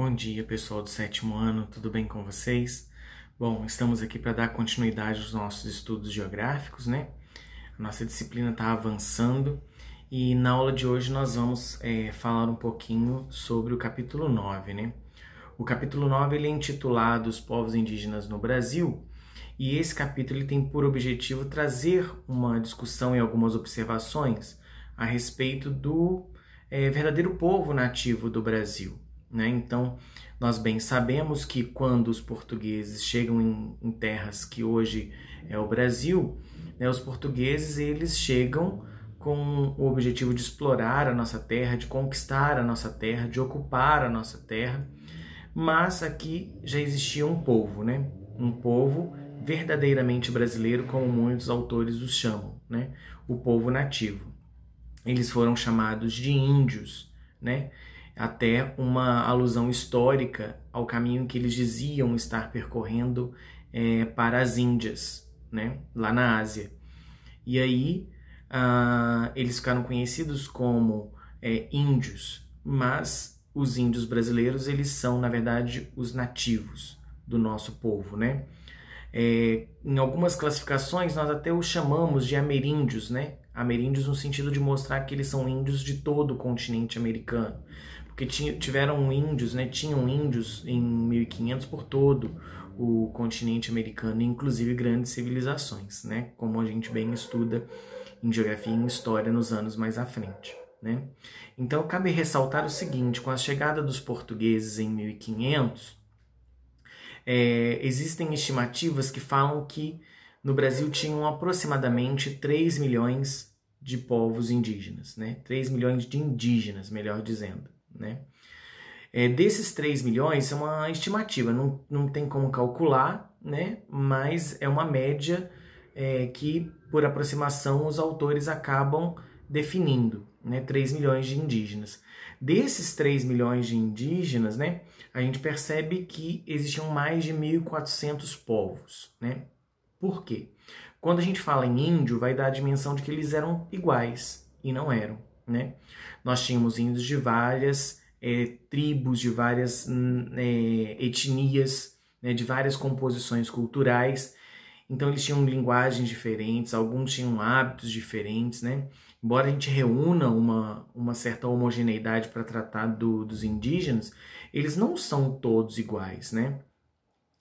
Bom dia, pessoal do sétimo ano, tudo bem com vocês? Bom, estamos aqui para dar continuidade aos nossos estudos geográficos, né? A nossa disciplina está avançando e na aula de hoje nós vamos falar um pouquinho sobre o capítulo 9, né? O capítulo 9 ele é intitulado Os Povos Indígenas no Brasil e esse capítulo ele tem por objetivo trazer uma discussão e algumas observações a respeito do verdadeiro povo nativo do Brasil. Né? Então, nós bem sabemos que quando os portugueses chegam em terras que hoje é o Brasil, né, os portugueses eles chegam com o objetivo de explorar a nossa terra, de conquistar a nossa terra, de ocupar a nossa terra, mas aqui já existia um povo, né? Um povo verdadeiramente brasileiro, como muitos autores os chamam, né? O povo nativo. Eles foram chamados de índios, né? Até uma alusão histórica ao caminho que eles diziam estar percorrendo para as Índias, né, lá na Ásia. E aí eles ficaram conhecidos como índios, mas os índios brasileiros eles são, na verdade, os nativos do nosso povo, né? Em algumas classificações nós até os chamamos de ameríndios, né? Ameríndios no sentido de mostrar que eles são índios de todo o continente americano. Porque tiveram índios, né? Tinham índios em 1500 por todo o continente americano, inclusive grandes civilizações, né? Como a gente bem estuda em geografia e em história nos anos mais à frente, né? Então, cabe ressaltar o seguinte, com a chegada dos portugueses em 1500, existem estimativas que falam que no Brasil tinham aproximadamente 3 milhões de povos indígenas, né? 3 milhões de indígenas, melhor dizendo, né? Desses 3 milhões, é uma estimativa, não tem como calcular, né? Mas é uma média que, por aproximação, os autores acabam definindo, né? 3 milhões de indígenas. Desses 3 milhões de indígenas, né, a gente percebe que existiam mais de 1.400 povos, né? Por quê? Quando a gente fala em índio, vai dar a dimensão de que eles eram iguais, e não eram, né? Nós tínhamos índios de várias tribos, de várias etnias, né, de várias composições culturais. Então eles tinham linguagens diferentes, alguns tinham hábitos diferentes, né? Embora a gente reúna uma certa homogeneidade para tratar dos indígenas, eles não são todos iguais, né?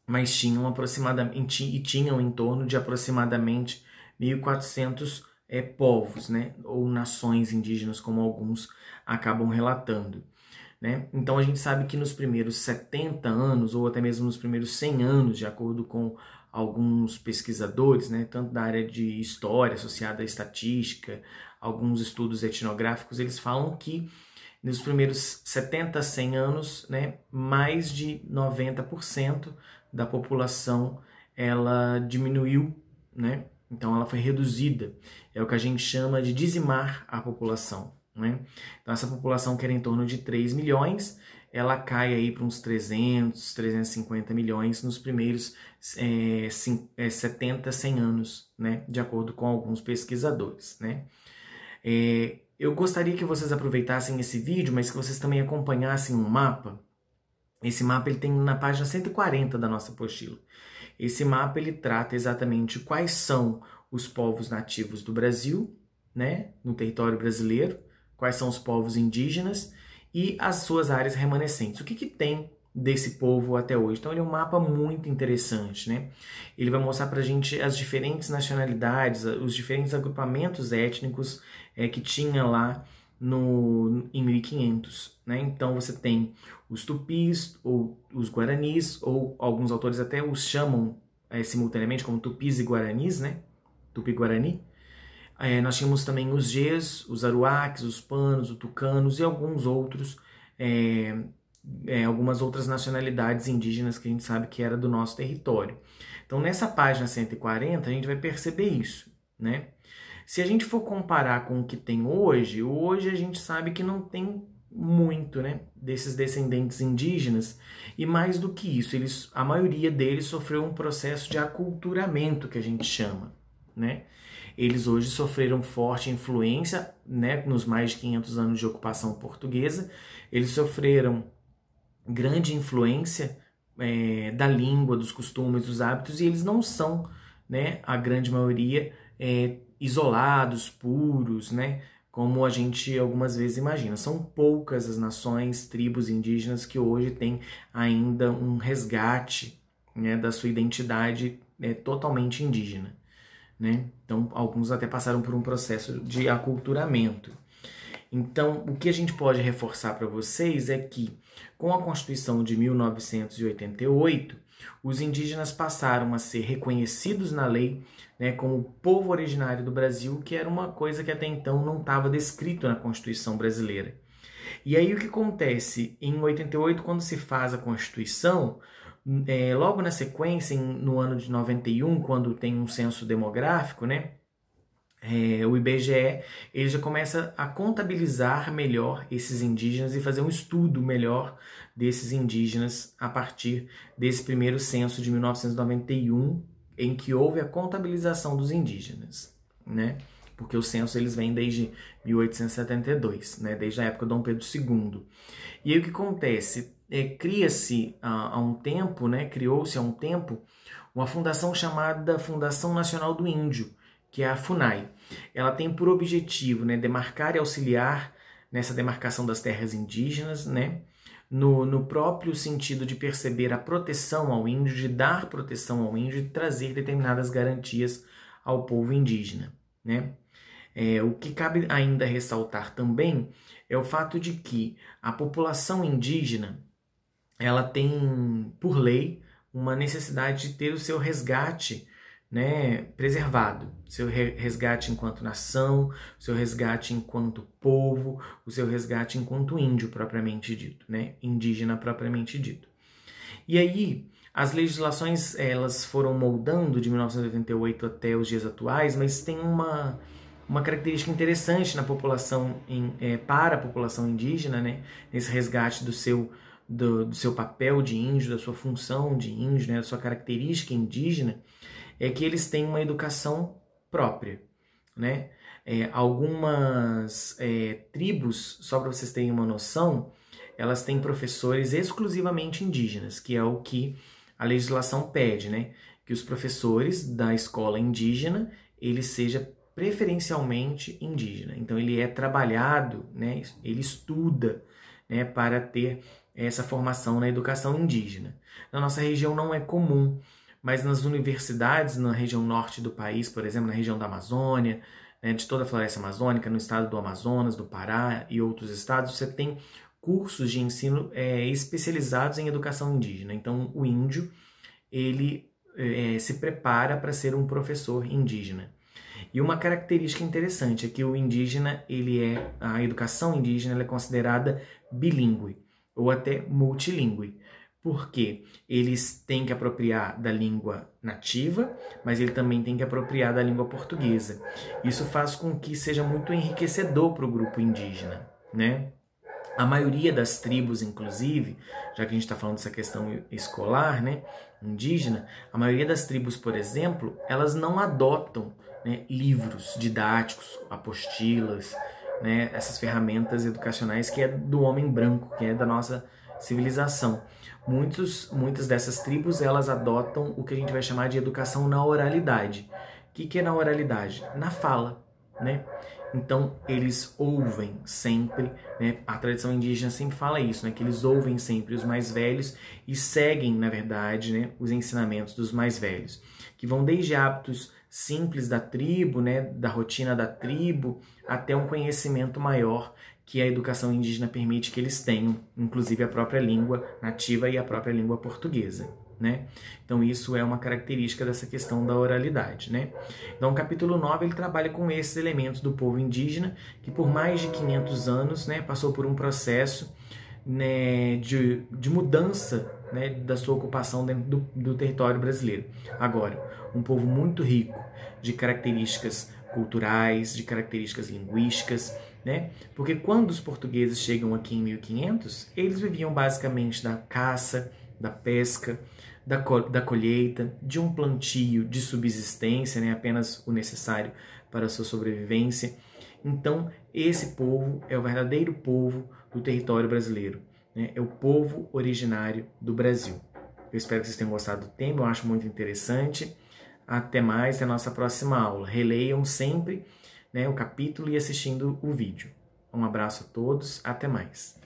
Mas tinham aproximadamente e tinham em torno de aproximadamente 1.400 povos, né? Ou nações indígenas, como alguns acabam relatando. Né? Então a gente sabe que nos primeiros 70 anos, ou até mesmo nos primeiros 100 anos, de acordo com alguns pesquisadores, né, tanto da área de história associada à estatística, alguns estudos etnográficos, eles falam que nos primeiros 70 a 100 anos, né, mais de 90% da população ela diminuiu, né? Então ela foi reduzida. É o que a gente chama de dizimar a população. Né? Então essa população que era em torno de 3 milhões, ela cai aí para uns 300, 350 milhões nos primeiros 70, 100 anos, né? De acordo com alguns pesquisadores. Né? Eu gostaria que vocês aproveitassem esse vídeo, mas que vocês também acompanhassem um mapa. Esse mapa ele tem na página 140 da nossa apostila. Esse mapa ele trata exatamente quais são os povos nativos do Brasil, né? No território brasileiro, quais são os povos indígenas e as suas áreas remanescentes. O que tem desse povo até hoje? Então ele é um mapa muito interessante, né? Ele vai mostrar pra gente as diferentes nacionalidades, os diferentes agrupamentos étnicos que tinha lá em 1500, né? Então você tem os tupis, ou os guaranis, ou alguns autores até os chamam simultaneamente como tupis e guaranis, né? Tupi-guarani. Nós tínhamos também os Gês, os Aruaques, os Panos, os Tucanos e alguns outros, algumas outras nacionalidades indígenas que a gente sabe que era do nosso território. Então, nessa página 140, a gente vai perceber isso, né? Se a gente for comparar com o que tem hoje a gente sabe que não tem muito, né, desses descendentes indígenas, e mais do que isso, a maioria deles sofreu um processo de aculturamento, que a gente chama, né? Eles hoje sofreram forte influência, né, nos mais de 500 anos de ocupação portuguesa. Eles sofreram grande influência da língua, dos costumes, dos hábitos, e eles não são, né, a grande maioria, isolados, puros, né, como a gente algumas vezes imagina. São poucas as nações, tribos indígenas que hoje têm ainda um resgate, né, da sua identidade totalmente indígena, né? Então, alguns até passaram por um processo de aculturamento. Então, o que a gente pode reforçar para vocês é que, com a Constituição de 1988, os indígenas passaram a ser reconhecidos na lei, né, como povo originário do Brasil, que era uma coisa que até então não estava descrito na Constituição brasileira. E aí o que acontece? Em 88, quando se faz a Constituição, logo na sequência, no ano de 91, quando tem um censo demográfico, né, o IBGE ele já começa a contabilizar melhor esses indígenas e fazer um estudo melhor desses indígenas a partir desse primeiro censo de 1991, em que houve a contabilização dos indígenas, né? Porque os censos eles vêm desde 1872, né? Desde a época de Dom Pedro II. E aí o que acontece? Cria-se há um tempo, né? Criou-se há um tempo uma fundação chamada Fundação Nacional do Índio, que é a FUNAI. Ela tem por objetivo, né, demarcar e auxiliar nessa demarcação das terras indígenas, né, no próprio sentido de perceber a proteção ao índio, de dar proteção ao índio e de trazer determinadas garantias ao povo indígena, né. O que cabe ainda ressaltar também é o fato de que a população indígena ela tem, por lei, uma necessidade de ter o seu resgate, né, preservado, seu resgate enquanto nação, seu resgate enquanto povo, o seu resgate enquanto índio propriamente dito, né, indígena propriamente dito. E aí as legislações elas foram moldando de 1988 até os dias atuais, mas tem uma característica interessante na população para a população indígena, né, nesse resgate do seu papel de índio, da sua função de índio, né, da sua característica indígena, é que eles têm uma educação própria, né? Algumas tribos, só para vocês terem uma noção, elas têm professores exclusivamente indígenas, que é o que a legislação pede, né? Que os professores da escola indígena, ele seja preferencialmente indígena. Então ele é trabalhado, né? Ele estuda, né? Para ter essa formação na educação indígena. Na nossa região não é comum, mas nas universidades, na região norte do país, por exemplo, na região da Amazônia, né, de toda a floresta amazônica, no estado do Amazonas, do Pará e outros estados, você tem cursos de ensino especializados em educação indígena. Então, o índio, ele se prepara para ser um professor indígena. E uma característica interessante é que o indígena, a educação indígena ela é considerada bilíngue ou até multilíngue. Porque eles têm que apropriar da língua nativa, mas ele também tem que apropriar da língua portuguesa. Isso faz com que seja muito enriquecedor para o grupo indígena, né? A maioria das tribos, inclusive, já que a gente está falando dessa questão escolar, né, indígena, a maioria das tribos, por exemplo, elas não adotam, né, livros didáticos, apostilas, né, essas ferramentas educacionais que é do homem branco, que é da nossa civilização. Muitas dessas tribos elas adotam o que a gente vai chamar de educação na oralidade. O que é na oralidade? Na fala, né? Então eles ouvem sempre, né? A tradição indígena sempre fala isso, né? Que eles ouvem sempre os mais velhos e seguem, na verdade, né, os ensinamentos dos mais velhos, que vão desde hábitos simples da tribo, né, da rotina da tribo, até um conhecimento maior que a educação indígena permite que eles tenham, inclusive a própria língua nativa e a própria língua portuguesa, né? Então isso é uma característica dessa questão da oralidade, né? Então o capítulo 9 ele trabalha com esses elementos do povo indígena que por mais de 500 anos, né, passou por um processo, né, de mudança, né, da sua ocupação dentro do território brasileiro. Agora, um povo muito rico de características culturais, de características linguísticas, né? Porque quando os portugueses chegam aqui em 1500, eles viviam basicamente da caça, da pesca, da colheita, de um plantio de subsistência, né? Apenas o necessário para a sua sobrevivência. Então, esse povo é o verdadeiro povo do território brasileiro, né? É o povo originário do Brasil. Eu espero que vocês tenham gostado do tema, eu acho muito interessante. Até mais, até a nossa próxima aula. Releiam sempre, né, o capítulo e assistindo o vídeo. Um abraço a todos, até mais.